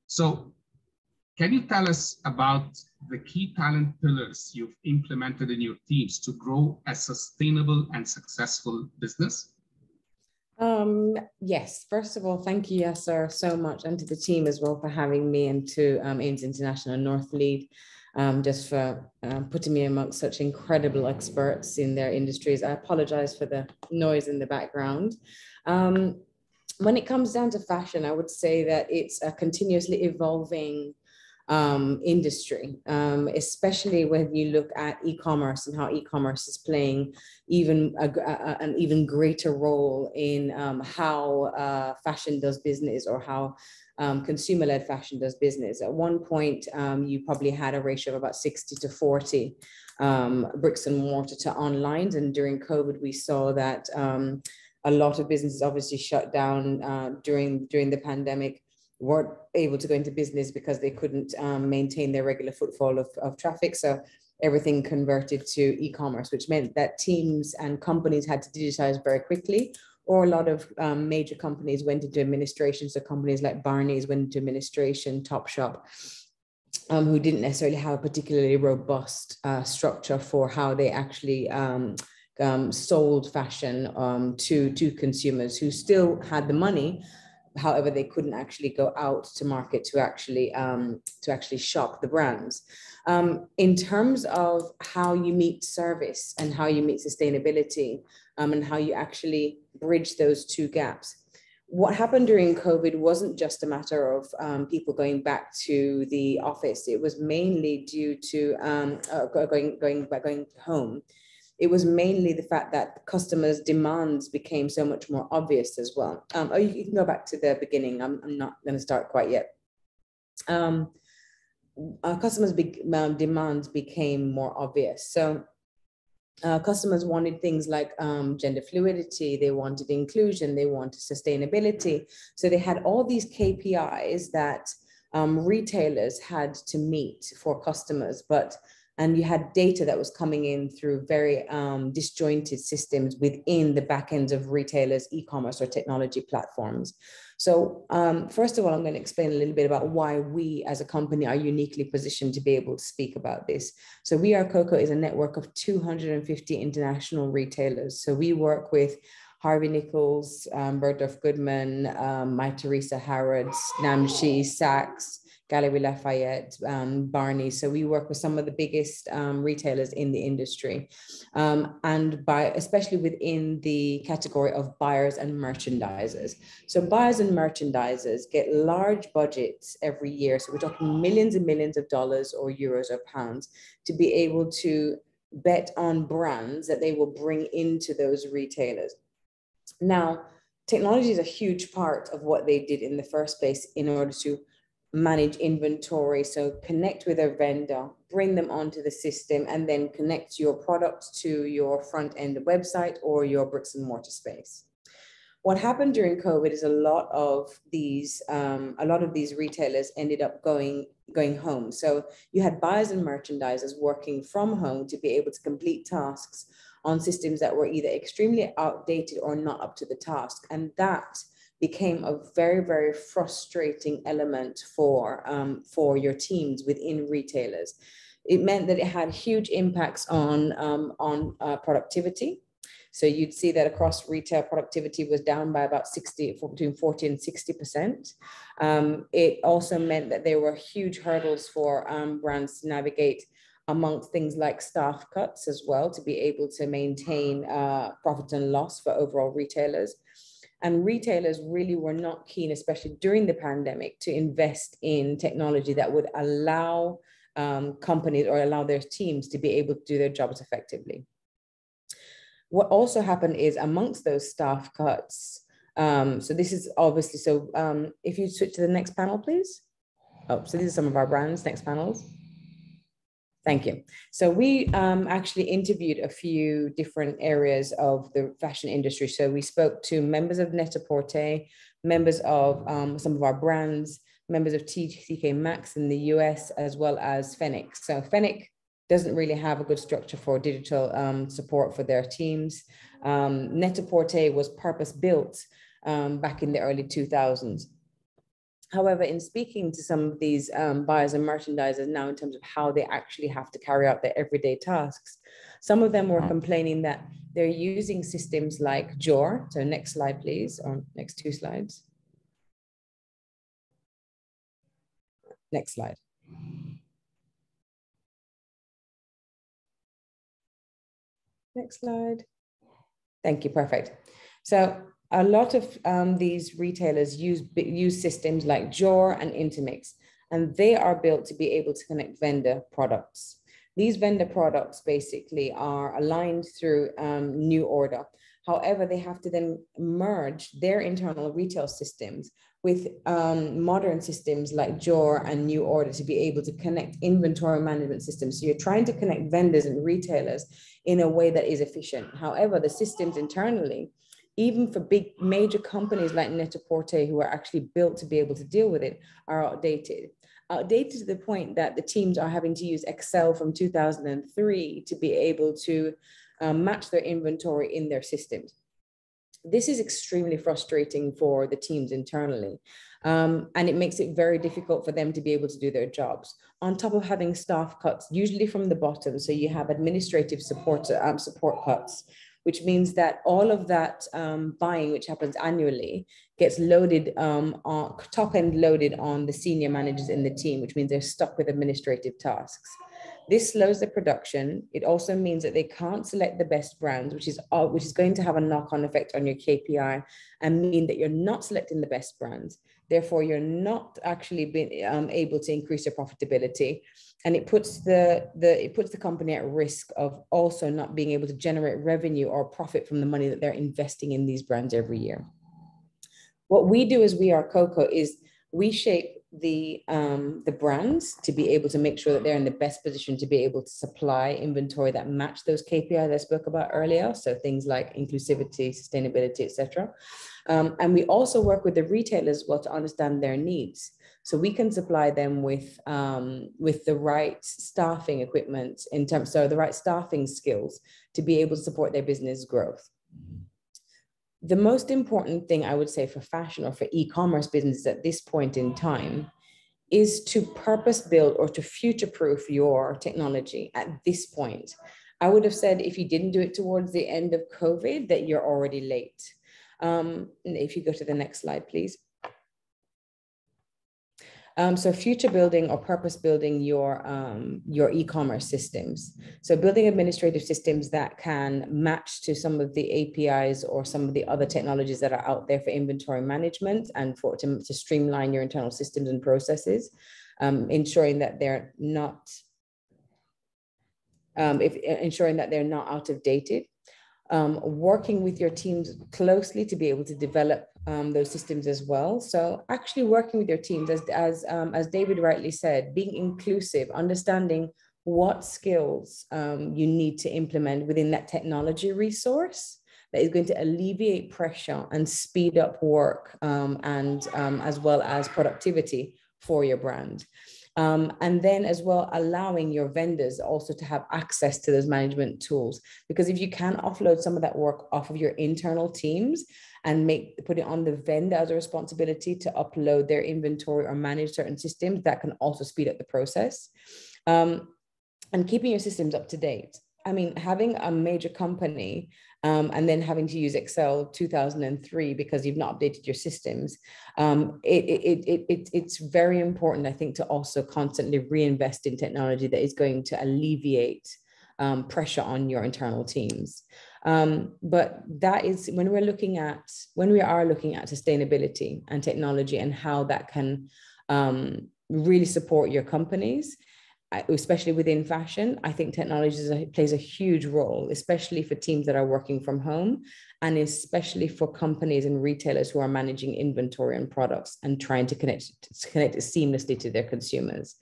So, can you tell us about the key talent pillars you've implemented in your teams to grow a sustainable and successful business? Yes, first of all, thank you, Yasser, so much, and to the team as well for having me, and to AIMS International North Lead, just for putting me amongst such incredible experts in their industries. I apologize for the noise in the background. When it comes down to fashion, I would say that it's a continuously evolving industry, especially when you look at e-commerce and how e-commerce is playing an even greater role in how fashion does business, or how consumer-led fashion does business. At one point, you probably had a ratio of about 60 to 40 bricks and mortar to online. And during COVID, we saw that a lot of businesses obviously shut down during the pandemic, weren't able to go into business because they couldn't maintain their regular footfall of traffic. So everything converted to e-commerce, which meant that teams and companies had to digitize very quickly, or a lot of major companies went into administration. So companies like Barney's went into administration, Topshop, who didn't necessarily have a particularly robust structure for how they actually sold fashion to consumers who still had the money. However, they couldn't actually go out to market to actually shop the brands. In terms of how you meet service and how you meet sustainability, and how you actually bridge those two gaps, what happened during COVID wasn't just a matter of people going back to the office. It was mainly due to going home. It was mainly the fact that customers' demands became so much more obvious as well. You can go back to the beginning. I'm not going to start quite yet. Customers' demands became more obvious. So customers wanted things like gender fluidity, they wanted inclusion, they wanted sustainability. So they had all these KPIs that retailers had to meet for customers, and you had data that was coming in through very disjointed systems within the back ends of retailers' e-commerce or technology platforms. So first of all, I'm going to explain a little bit about why we as a company are uniquely positioned to be able to speak about this. So Khoo is a network of 250 international retailers. So we work with Harvey Nichols, Bergdorf Goodman, My Teresa Harrods, Namshi, Saks, Galeries Lafayette, Barney. So we work with some of the biggest retailers in the industry, and especially within the category of buyers and merchandisers. So buyers and merchandisers get large budgets every year. So we're talking millions and millions of dollars or euros or pounds to be able to bet on brands that they will bring into those retailers. Now, technology is a huge part of what they did in the first place in order to manage inventory. So connect with a vendor, bring them onto the system, and then connect your product to your front end website or your bricks and mortar space. What happened during COVID is a lot of these retailers ended up going home. So you had buyers and merchandisers working from home to be able to complete tasks on systems that were either extremely outdated or not up to the task. And that became a very, very frustrating element for your teams within retailers. It meant that it had huge impacts on productivity. So you'd see that across retail, productivity was down by about between 40 and 60%. It also meant that there were huge hurdles for brands to navigate amongst things like staff cuts as well, to be able to maintain profit and loss for overall retailers. And retailers really were not keen, especially during the pandemic, to invest in technology that would allow companies or allow their teams to be able to do their jobs effectively. What also happened is amongst those staff cuts, so this is obviously, if you switch to the next panel, please. Oh, so these are some of our brands, next panels. Thank you. So we actually interviewed a few different areas of the fashion industry. So we spoke to members of Net-a-Porter, members of some of our brands, members of TK Maxx in the US, as well as Fenwick. So Fenwick doesn't really have a good structure for digital support for their teams. Net-a-Porter was purpose-built back in the early 2000s. However, in speaking to some of these buyers and merchandisers now in terms of how they actually have to carry out their everyday tasks, some of them were complaining that they're using systems like JOR. So next slide, please, or next 2 slides. Next slide. Next slide. Thank you, perfect. So a lot of these retailers use systems like JOR and Intermix, and they are built to be able to connect vendor products. These vendor products basically are aligned through new order. However, they have to then merge their internal retail systems with modern systems like JOR and new order to be able to connect inventory management systems. So you're trying to connect vendors and retailers in a way that is efficient. However, the systems internally, even for big major companies like Net-a-Porter, who are actually built to be able to deal with it, are outdated. Outdated to the point that the teams are having to use Excel from 2003 to be able to match their inventory in their systems. This is extremely frustrating for the teams internally, and it makes it very difficult for them to be able to do their jobs. On top of having staff cuts, usually from the bottom, so you have administrative support cuts, which means that all of that buying, which happens annually, gets loaded, top end loaded on the senior managers in the team, which means they're stuck with administrative tasks. This slows the production. It also means that they can't select the best brands, which is going to have a knock-on effect on your KPI and mean that you're not selecting the best brands. Therefore, you're not actually being able to increase your profitability, and it puts the company at risk of also not being able to generate revenue or profit from the money that they're investing in these brands every year. What we do as We Are Cocoa is we shape the brands to be able to make sure that they're in the best position to be able to supply inventory that match those KPIs I spoke about earlier. So things like inclusivity, sustainability, etc. And we also work with the retailers as well to understand their needs. So we can supply them with the right staffing equipment the right staffing skills to be able to support their business growth. The most important thing I would say for fashion or for e-commerce businesses at this point in time is to purpose build or to future-proof your technology at this point. I would have said if you didn't do it towards the end of COVID, that you're already late. If you go to the next slide, please. So future building or purpose building your e-commerce systems. So building administrative systems that can match to some of the APIs or some of the other technologies that are out there for inventory management and to streamline your internal systems and processes, ensuring that they're not out of date. Working with your teams closely to be able to develop those systems as well. So actually working with your teams, as David rightly said, being inclusive, understanding what skills you need to implement within that technology resource that is going to alleviate pressure and speed up work and as well as productivity for your brand. And then as well, allowing your vendors also to have access to those management tools, because if you can offload some of that work off of your internal teams and put it on the vendor as a responsibility to upload their inventory or manage certain systems, that can also speed up the process. And keeping your systems up to date. I mean, having a major company and then having to use Excel 2003 because you've not updated your systems, it's very important, I think, to also constantly reinvest in technology that is going to alleviate pressure on your internal teams. But that is when we are looking at sustainability and technology and how that can really support your companies. Especially within fashion, I think technology plays a huge role, especially for teams that are working from home, and especially for companies and retailers who are managing inventory and products and trying to connect it seamlessly to their consumers.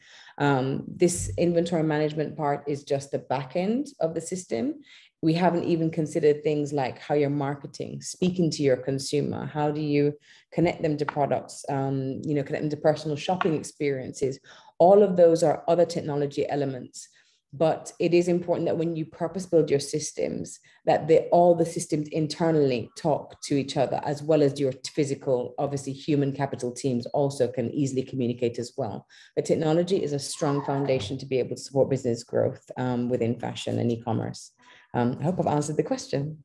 This inventory management part is just the back end of the system. We haven't even considered things like how you're marketing, speaking to your consumer. How do you connect them to products, connect them to personal shopping experiences? All of those are other technology elements, but it is important that when you purpose build your systems, that all the systems internally talk to each other, as well as your physical, obviously human capital teams also can easily communicate as well. But technology is a strong foundation to be able to support business growth within fashion and e-commerce. I hope I've answered the question.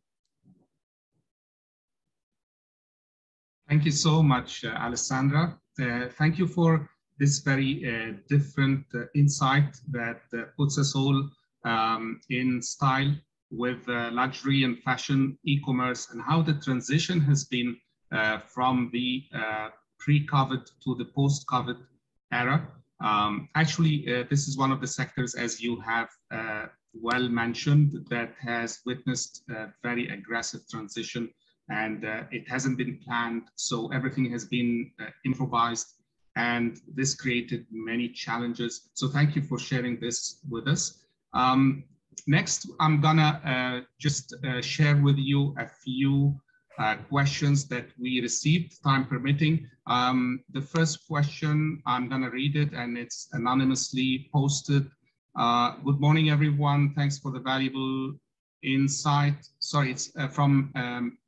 Thank you so much, Alessandra. Thank you for this very different insight that puts us all in style with luxury and fashion, e-commerce, and how the transition has been from the pre-COVID to the post-COVID era. Actually, this is one of the sectors, as you have well mentioned, that has witnessed a very aggressive transition, and it hasn't been planned. So everything has been improvised, and this created many challenges. So thank you for sharing this with us. Next, I'm gonna just share with you a few questions that we received, time permitting. The first question, I'm gonna read it, and it's anonymously posted. Good morning, everyone. Thanks for the valuable insight. Sorry, it's from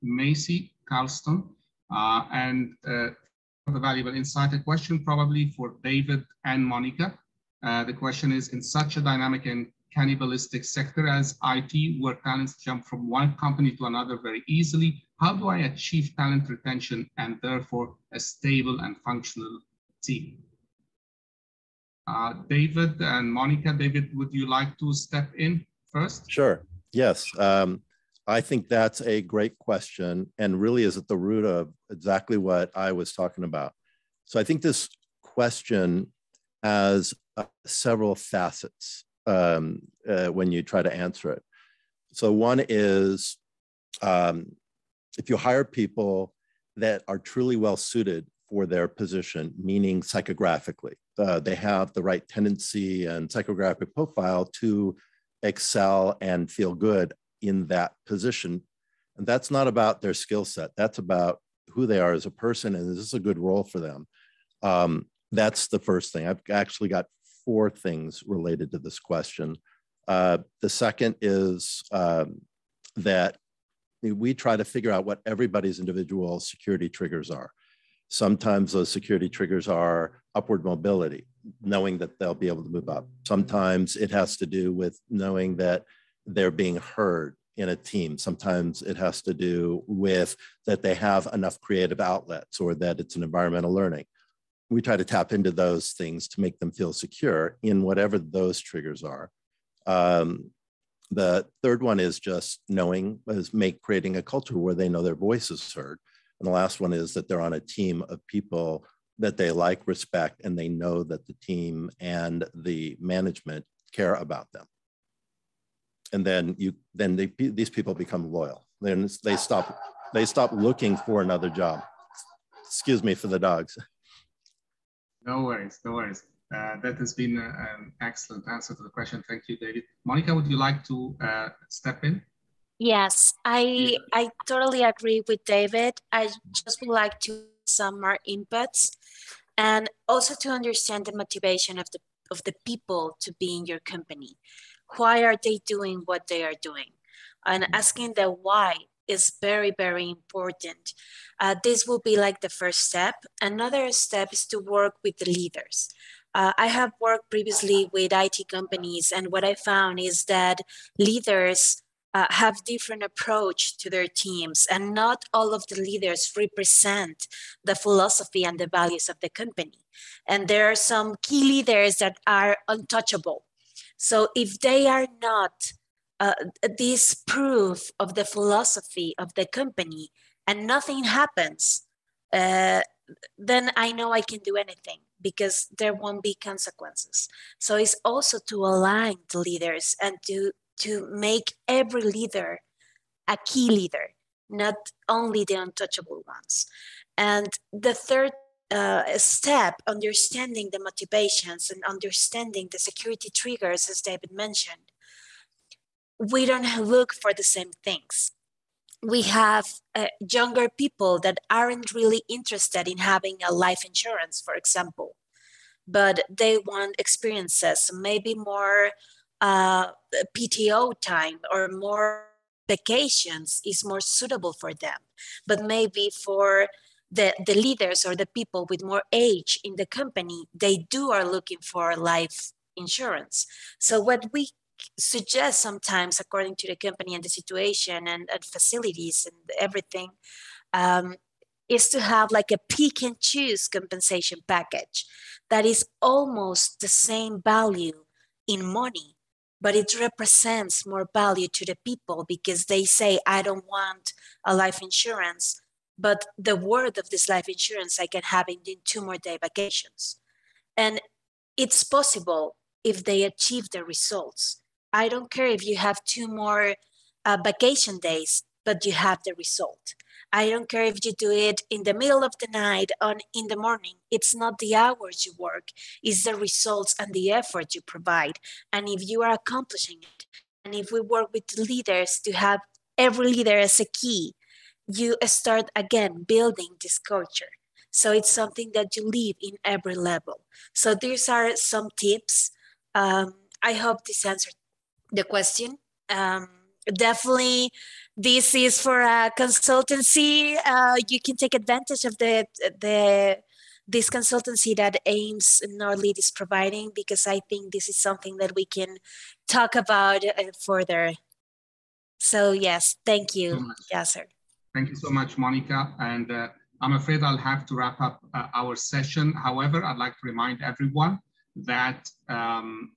Macy Carlston, and for the valuable insight. A question probably for David and Monica. The question is, in such a dynamic and cannibalistic sector as IT, where talents jump from one company to another very easily, how do I achieve talent retention and therefore a stable and functional team? David and Monica. David, would you like to step in first? Sure, yes. I think that's a great question and really is at the root of exactly what I was talking about. So I think this question has several facets when you try to answer it. So one is if you hire people that are truly well suited for their position, meaning psychographically, they have the right tendency and psychographic profile to excel and feel good in that position. And that's not about their skill set. That's about who they are as a person, and is this a good role for them? That's the first thing. I've actually got 4 things related to this question. The second is that we try to figure out what everybody's individual security triggers are. Sometimes those security triggers are upward mobility, knowing that they'll be able to move up. Sometimes it has to do with knowing that they're being heard in a team. Sometimes it has to do with that they have enough creative outlets or that it's an environmental learning. We try to tap into those things to make them feel secure in whatever those triggers are. The third one is just creating a culture where they know their voice is heard. And the last one is that they're on a team of people that they like, respect, and they know that the team and the management care about them. And then these people become loyal. Then they stop looking for another job. Excuse me for the dogs. No worries, no worries. That has been an excellent answer to the question. Thank you, David. Monica, would you like to step in? Yes, I totally agree with David. I just would like to some more inputs and also to understand the motivation of the people to be in your company. Why are they doing what they are doing? And asking the why is very, very important. This will be like the first step. Another step is to work with the leaders. I have worked previously with IT companies, and what I found is that leaders have different approach to their teams, and not all of the leaders represent the philosophy and the values of the company. And there are some key leaders that are untouchable. So if they are not this proof of the philosophy of the company and nothing happens, then I know I can do anything because there won't be consequences. So it's also to align the leaders and to make every leader a key leader, not only the untouchable ones. And the third step, understanding the motivations and understanding the security triggers, as David mentioned. We don't look for the same things. We have younger people that aren't really interested in having a life insurance, for example, but they want experiences, maybe more PTO time or more vacations is more suitable for them. But maybe for the leaders or the people with more age in the company, they are looking for life insurance. So what we suggest sometimes, according to the company and the situation and facilities and everything, is to have like a pick and choose compensation package that is almost the same value in money, but it represents more value to the people because they say, I don't want a life insurance, but the worth of this life insurance I can have in 2 more day vacations. And it's possible if they achieve the results. I don't care if you have 2 more vacation days, but you have the result. I don't care if you do it in the middle of the night or in the morning. It's not the hours you work, it's the results and the effort you provide. And if you are accomplishing it, and if we work with leaders to have every leader as a key, you start again building this culture. So it's something that you live in every level. So these are some tips. I hope this answered the question. Definitely, this is for a consultancy. You can take advantage of this consultancy that AIMS Norlead is providing, because I think this is something that we can talk about further. So yes, thank you, Yasser. Thank you so much, Monica. And I'm afraid I'll have to wrap up our session. However, I'd like to remind everyone that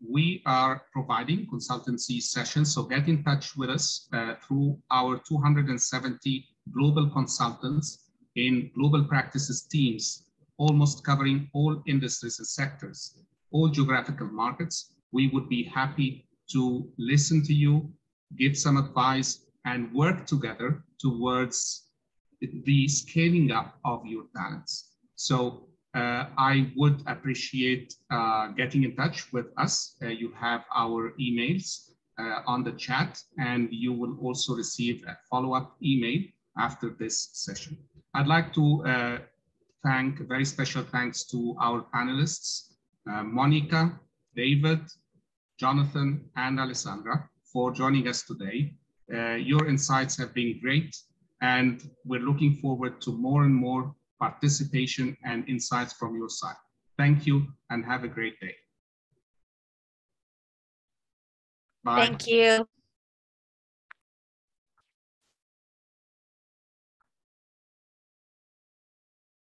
we are providing consultancy sessions. So get in touch with us through our 270 global consultants in global practices teams, almost covering all industries and sectors, all geographical markets. We would be happy to listen to you, give some advice, and work together towards the scaling up of your talents. So I would appreciate getting in touch with us. You have our emails on the chat, and you will also receive a follow-up email after this session. I'd like to thank, very special thanks to our panelists, Monica, David, Jonathan, and Alessandra, for joining us today. Your insights have been great, and we're looking forward to more and more participation and insights from your side. Thank you and have a great day. Bye. Thank you.